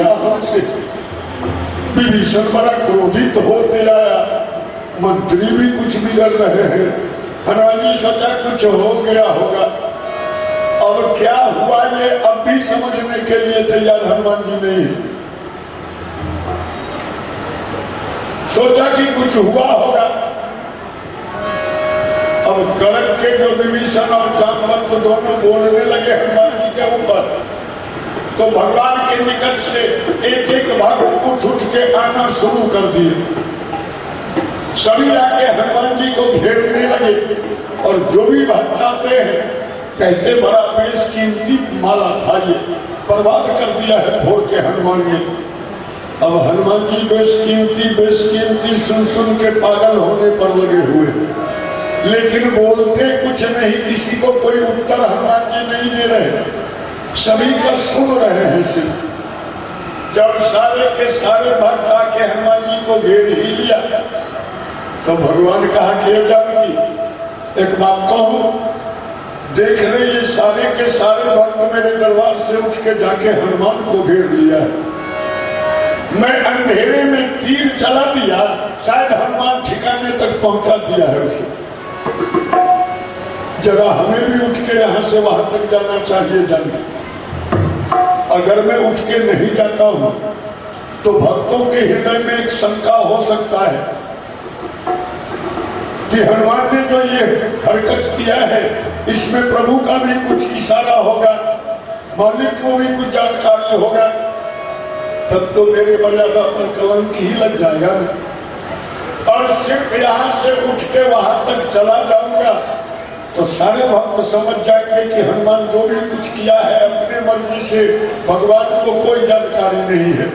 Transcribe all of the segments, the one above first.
गया हमसे। विभीषण बड़ा क्रोधित होते आया, मंत्री भी कुछ बिगड़ रहे हैं। हनुमान जी सोचा कुछ हो गया होगा। अब क्या हुआ ये अब भी समझने के लिए तैयार हनुमान जी नहीं। सोचा कि कुछ हुआ होगा। अब गड़क के जो विभीषण और जामवंत दोनों बोलने लगे हनुमान जी के ऊपर, तो भगवान के निकट से एक एक भक्त उठ के आना शुरू कर दिए। सभी आके हनुमान जी को घेरने लगे और जो भी भक्त आते हैं कहते बड़ा बेशकीमती माला था, ये बर्बाद कर दिया है फोड़ के हनुमान ने। अब हनुमान जी बेशकीमती सुन सुन के पागल होने पर लगे हुए, लेकिन बोलते कुछ नहीं, किसी को कोई उत्तर हनुमान जी नहीं दे रहे, सभी का सुन रहे हैं सिर्फ। जब सारे के सारे भक्त आके हनुमान जी को घेर ही लिया तो भगवान कहा कि जानकी एक बात कहूं, देख रहे ये सारे के सारे भक्त मेरे दरबार से उठ के जाके हनुमान को घेर लिया है। मैं अंधेरे में तीर चला दिया, शायद हनुमान ठिकाने तक पहुंचा दिया है उसे। जरा हमें भी उठ के यहां से वहां तक जाना चाहिए जानकी। अगर मैं उठ के नहीं जाता हूं तो भक्तों के हृदय में एक शंका हो सकता है कि हनुमान ने जो ये हरकत किया है इसमें प्रभु का भी कुछ इशारा होगा, मालिक को भी कुछ जानकारी होगा, तब तो मेरे मर्यादा पर कलंक ही लग जाएगा। और सिर्फ यहां से उठ के वहां तक चला जाऊंगा तो सारे भक्त समझ जाएंगे कि हनुमान जो भी कुछ किया है अपने मर्जी से, भगवान को कोई जानकारी नहीं है।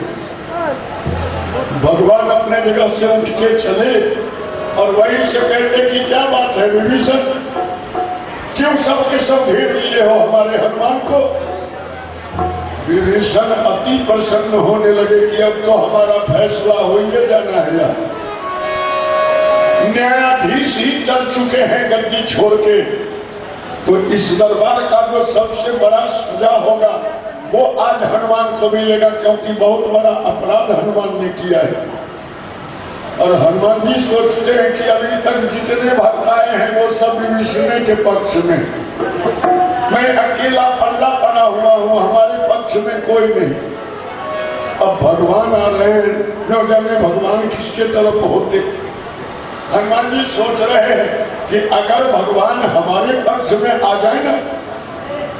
भगवान अपने जगह से उठ के चले और वहीं से कहते कि क्या बात है विभीषण, क्यों सबके सब घेर लिए हो हमारे हनुमान को। विभीषण अति प्रसन्न होने लगे कि अब तो हमारा फैसला हो ही जाना है यार। न्यायाधीश ही चल चुके हैं गद्दी छोड़ के, तो इस दरबार का जो सबसे बड़ा सजा होगा वो आज हनुमान को मिलेगा, क्योंकि बहुत बड़ा अपराध हनुमान ने किया है। और हनुमान जी सोचते हैं कि अभी तक जितने भक्त आए हैं वो सब विभीषण के पक्ष में, मैं अकेला पल्ला पड़ा हुआ हूँ, हमारे पक्ष में कोई नहीं। अब भगवान आ रहे हैं, न जाने भगवान किसके तरफ होते। हनुमान जी सोच रहे हैं कि अगर भगवान हमारे पक्ष में आ जाए ना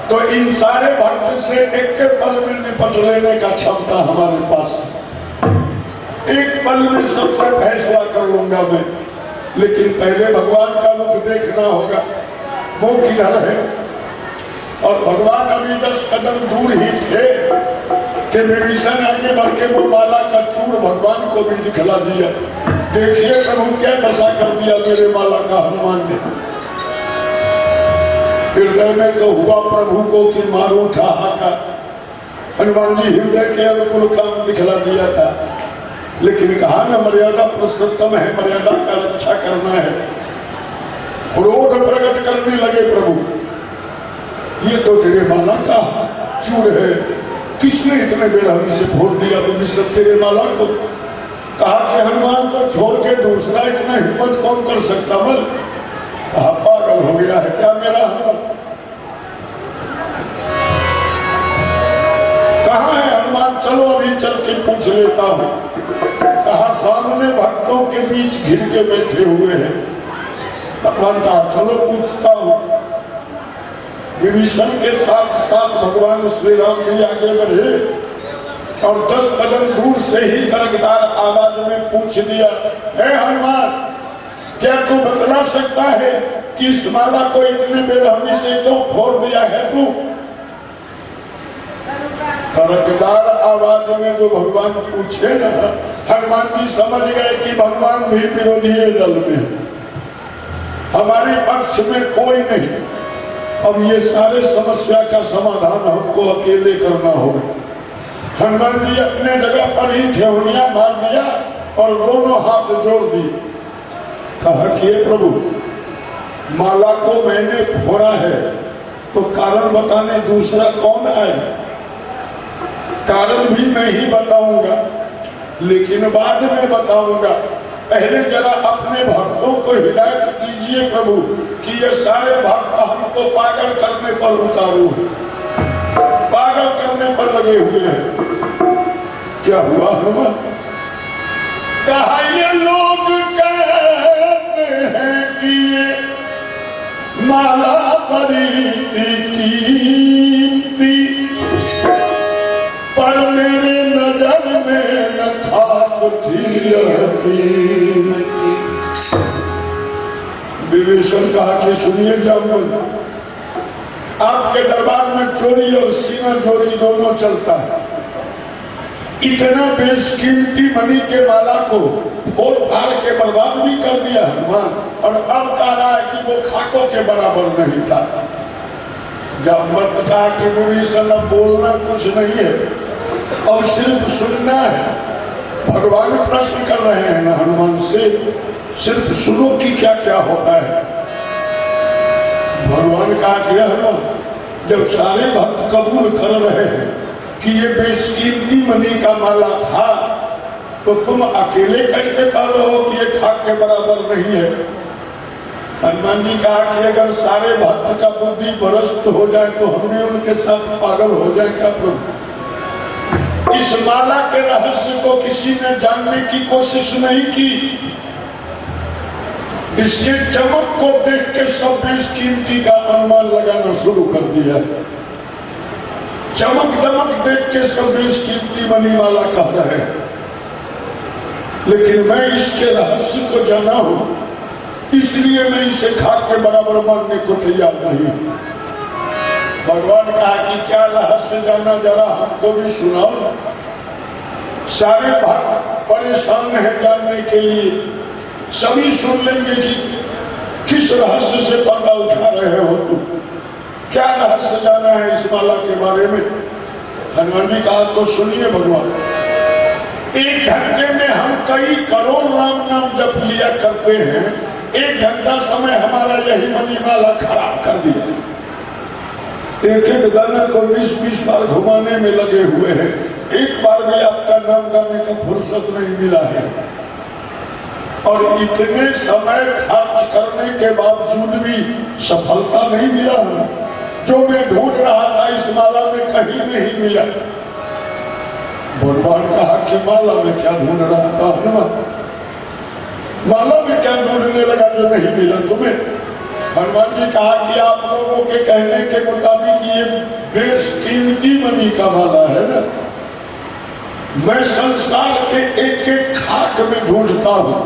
तो इन सारे भक्त से एक के पल में निपट लेने का क्षमता हमारे पास है, एक पल में सबसे फैसला कर लूंगा मैं। लेकिन पहले भगवान का मुख देखना होगा, वो किधर है। और भगवान अभी 10 कदम दूर ही थे कि विभीषण आगे बढ़ के वो माला का चूर भगवान को भी दिखला दिया। देखिए प्रभु क्या दशा कर दिया मेरे माला का हनुमान ने। हृदय में तो हुआ प्रभु को कि मारू ठहाका, हनुमान जी हृदय के अनुकूल काम दिखला दिया था, लेकिन कहा न मर्यादा पुरुषोत्तम है, मर्यादा का रक्षा करना है। क्रोध प्रकट करने लगे प्रभु, ये तो तेरे माला का चूर है, किसने इतने बेरहमी से फोड़ दिया विभीषण तेरे माला को। कहा कि हनुमान को छोड़ के दूसरा इतना हिम्मत कौन कर सकता। बल कहा पागल हो गया है क्या मेरा हनुमान। कहाँ है हनुमान, चलो अभी चल के पूछ लेता हूँ। कहा सामने भक्तों के बीच घिर के बैठे हुए हैं। भगवान कहा चलो पूछता हूँ। विभीषण के साथ साथ भगवान श्री राम भी आगे बढ़े और 10 कदम दूर से ही गरजदार आवाज में पूछ दिया, हे हनुमान क्या तू बतला सकता है कि इस माला को इतने बेरहमी से क्यों फोड़ दिया है तू। गरजदार आवाज में जो भगवान पूछे ना, हनुमान जी समझ गए कि भगवान भी विरोधी दल में है, हमारे पक्ष में कोई नहीं। अब ये सारे समस्या का समाधान हमको अकेले करना होगा। हनुमान जी अपने जगह पर ही ठेहुनिया मार दिया और दोनों हाथ जोड़ दिए। कहा कि प्रभु माला को मैंने फोड़ा है तो कारण बताने दूसरा कौन आए। कारण भी मैं ही बताऊंगा, लेकिन बाद में बताऊंगा। पहले जरा अपने भक्तों को हिदायत कीजिए प्रभु कि ये सारे भक्त हमको पागल करने पर उतारू है, पागल करने पर लगे हुए हैं। क्या हुआ हुआ? कहा ये लोग कहते हैं कि ये माला बड़ी कीमती, पर मेरे नजर में न खाक थी। विभीषण कहा कि सुनिए जामुन, आपके दरबार में चोरी और सीना चोरी दोनों चलता है। इतना बेशकीमती मणि के माला को फोड़ फाड़ के बर्बाद भी कर दिया हनुमान, और अब कह रहा है कि वो खाकों के बराबर नहीं था। जब मत कहा कि विभीषण अब बोलना कुछ नहीं है, अब सिर्फ सुनना है। भगवान प्रश्न कर रहे हैं ना हनुमान से, सिर्फ सुनो कि क्या क्या होता है। भगवान कहा कि हनुमान, जब सारे भक्त कबूल कर रहे हैं कि ये बेशकीमती मणि का माला था, तो तुम अकेले कैसे कह रहे हो कि ये खाक के बराबर नहीं है? हनुमान जी कहा कि अगर सारे भक्त का बुद्धि भ्रष्ट हो जाए तो हमें उनके साथ पागल हो जाए क्या प्रभु? इस माला के रहस्य को किसी ने जानने की कोशिश नहीं की। इसके चमक को देख के सब बेशकीमती का अनुमान लगाना शुरू कर दिया। चमक दमक देख के सब बेशकीमती मणि माला कह रहे हैं, लेकिन मैं इसके रहस्य को जाना हूं, इसलिए मैं इसे खाक के बराबर मानने को तैयार नहीं। भगवान कहा कि क्या रहस्य जाना, जरा हमको भी सुनाओ। सारे भक्त परेशान है जानने के लिए, सभी सुन लेंगे कि किस रहस्य से पर्दा उठा रहे हो तुम, क्या रहस्य जाना है इस माला के बारे में। हनुमान जी कहा तो सुनिए भगवान, 1 घंटे में हम कई करोड़ राम नाम जप लिया करते हैं, 1 घंटा समय हमारा यही मणि माला खराब कर दिया। एक एक दाना को 20-20 बार घुमाने में लगे हुए हैं, एक बार भी आपका नाम गाने का फुर्सत नहीं मिला है। और इतने समय खर्च करने के बावजूद भी सफलता नहीं मिला है। जो मैं ढूंढ रहा था इस माला में कहीं नहीं मिला। भगवान कहा कि माला में क्या ढूंढ रहा था हनुमान? माला में क्या ढूंढने लगा जो नहीं मिला तुम्हें? हनुमान जी कहा कि आप लोगों के कहने के मुताबिक ये बेशकीमती मणि का माला है ना, मैं संसार के एक एक खाक में ढूंढता हूं,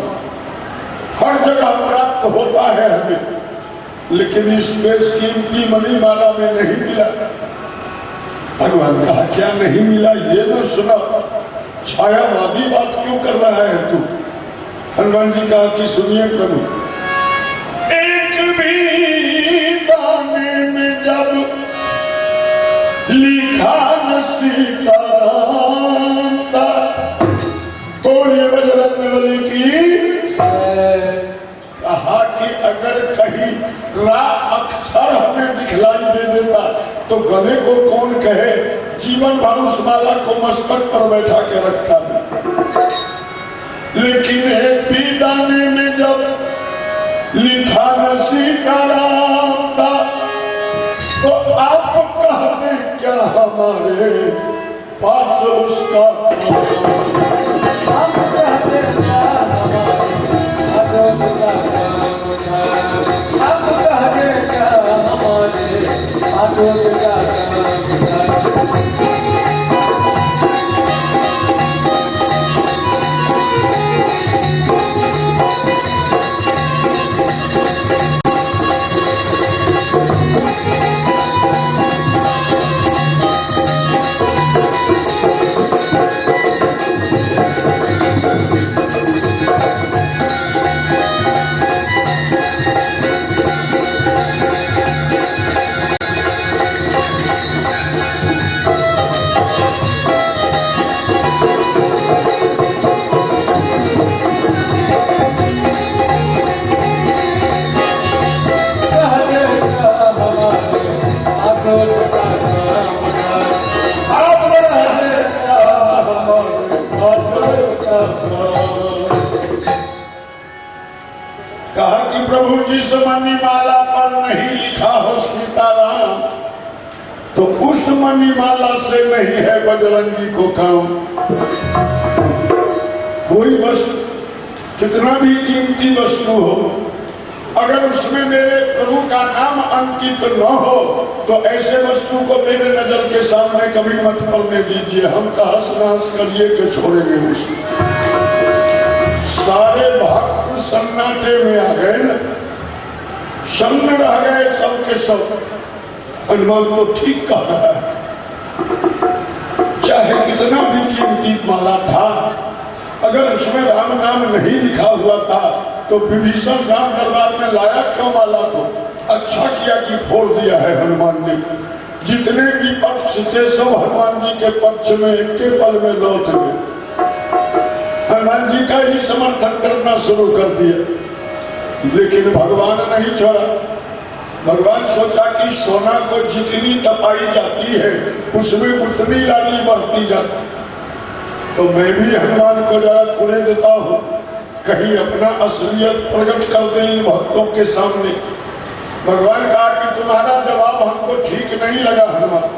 हर जगह प्राप्त होता है हमें, लेकिन इस बेशकीमती मणि माला में नहीं मिला। भगवान कहा क्या नहीं मिला ये न सुना, छायावादी बात क्यों कर रहा है तू? हनुमान जी कहा कि सुनिए प्रभु, एक भी दाने में जब लिखा न सीताराम था, बोलिए बजरंग बली की। कहा कि अगर कहीं रा अक्षर हमें दिखलाई दे देता तो गले को कौन कहे, जीवन भर उस माला को मस्तक पर बैठा के रखता था। लेकिन एक भी दाने में जब लिखा न सीताराम था, तो आप कहते क्या हमारे पास उसका, आप कहते क्या हमारे प्रभु जिस मणिमाला पर नहीं लिखा हो सीताराम, तो उस मणिमाला से नहीं है बजरंगी को काम। कोई वस्तु कितना भी कीमती वस्तु हो, अगर उसमें मेरे प्रभु का नाम अंकित न हो तो ऐसे वस्तु को मेरे नजर के सामने कभी मत पड़ने दीजिए। हम तहस नहस करिए के छोड़ेंगे उसको। सारे भक्त सन्नाटे में आ गए न, सन्न रह गए सबके सब। हनुमान तो ठीक कह रहा है, चाहे कितना भी कीमती माला था, अगर उसमें राम नाम नहीं लिखा हुआ था तो विभीषण राम दरबार में लाया क्यों माला को? अच्छा किया कि फोड़ दिया है हनुमान ने। जितने भी पक्ष थे सब हनुमान जी के पक्ष में एक के पल में लौट गए। हनुमान जी का ही समर्थन करना शुरू कर दिया, लेकिन भगवान नहीं छोड़ा। भगवान सोचा कि सोना को जितनी तपाई जाती है उसमें उतनी लाली बढ़ती जाती, तो मैं भी हनुमान को जरा खुले देता हूँ, कहीं अपना असलियत प्रकट कर दे इन भक्तों के सामने। भगवान कहा कि तुम्हारा जवाब हमको ठीक नहीं लगा हनुमान।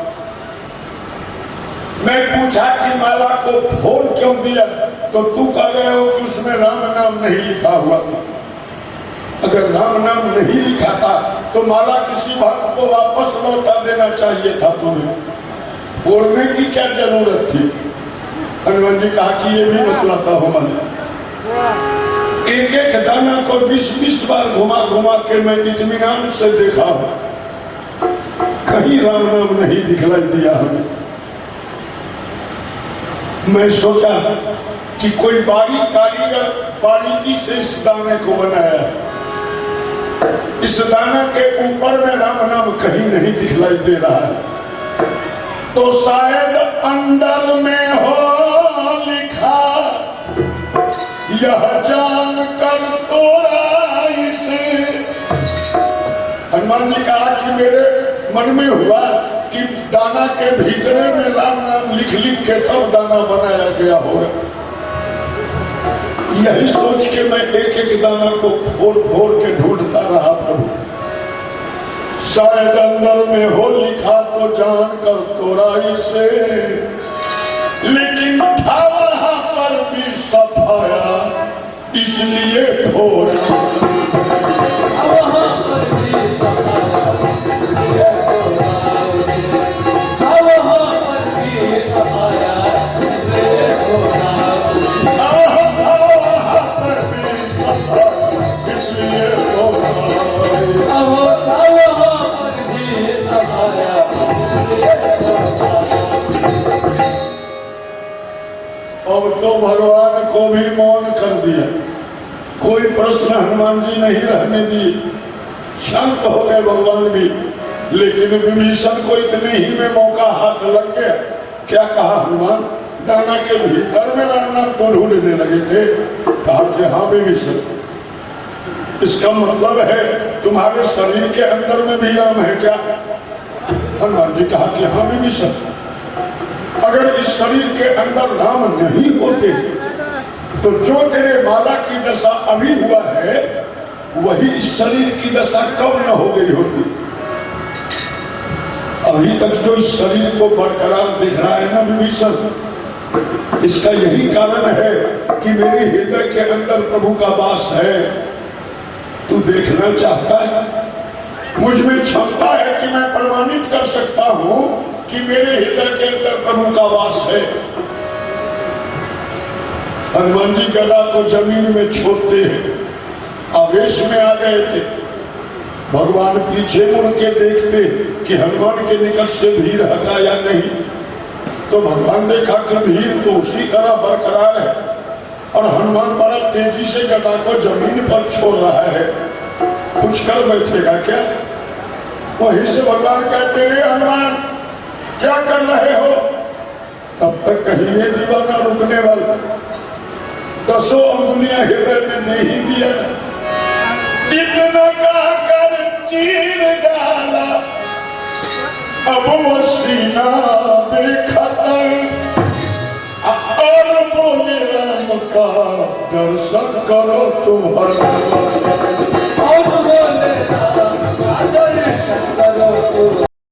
मैं पूछा कि माला को फोड़ क्यों दिया, तो तू कह रहे हो कि उसमें राम नाम नहीं लिखा हुआ था। अगर राम नाम नहीं लिखा था तो माला किसी भक्त को वापस लौटा देना चाहिए था तुम्हें, फोड़ने की क्या जरूरत थी? हनुमान जी कहा कि ये भी बतलाता हूं मैं। एक एक दाना को 20-20 बार घुमा घुमा के मैं इत्मीनान से देखा हूं, कहीं राम नाम नहीं दिखलाई दिया हमें। मैं सोचा कि कोई बारीक कारीगर बारीकी से इस दाने को बनाया है, इस दाना के ऊपर में राम नाम कहीं नहीं दिखलाई दे रहा है, तो शायद अंदर में हो लिखा यह जान कर तोरा इसे। हनुमान जी कहा कि मेरे मन में हुआ कि दाना के भीतरे में राम नाम लिख लिख के तब दाना बनाया गया होगा। यही सोच के मैं एक एक दाना को फोड़ फोड़ के ढूंढता रहा प्रभु। शायद अंदर में हो लिखा तो जान कर तोराई से, लेकिन था वहां पर भी सफाया इसलिए थोड़ा। अब तो भगवान को भी मौन कर दिया, कोई प्रश्न हनुमान जी नहीं रहने दिए, शांत हो गए भगवान भी। लेकिन विभीषण को इतने ही में मौका हाथ लग गया। क्या कहा हनुमान? दाना के भीतर में राम नाम को ढूंढने लगे थे। कहा कि हाँ विभीषण, इसका मतलब है तुम्हारे शरीर के अंदर में भी राम है क्या? हनुमान जी कहा कि हाँ विभीषण, अगर इस शरीर के अंदर राम नहीं होते तो जो तेरे माला की दशा अभी हुआ है वही इस शरीर की दशा कब न हो गई होती। अभी तक जो इस शरीर को बरकरार दिख रहा है ना विभीषण, इसका यही कारण है कि मेरे हृदय के अंदर प्रभु का वास है। तू देखना चाहता है, मुझ में क्षमता है कि मैं प्रमाणित कर सकता हूं कि मेरे हृदय के अंदर प्रभु का वास है। हनुमान जी गदा को जमीन में छोड़ते हैं, आवेश में आ गए थे। भगवान पीछे मुड़ के देखते कि हनुमान के निकट से भीड़ हटा या नहीं, तो भगवान देखा कि भीड़ तो उसी तरह बरकरार है और हनुमान बड़ा तेजी से गदा को जमीन पर छोड़ रहा है। कुछ कर बैठेगा क्या? वहीं से भगवान कहते हैं हनुमान क्या कर रहे हो? तब तक कहिए दीवाना रुकने वाला 10 अंगुलियां हृदय में नहीं दिया, इतना कहकर चीर डाला अब वो सीना बेखतर और बोले राम का दर्शन करो तुम्हारा।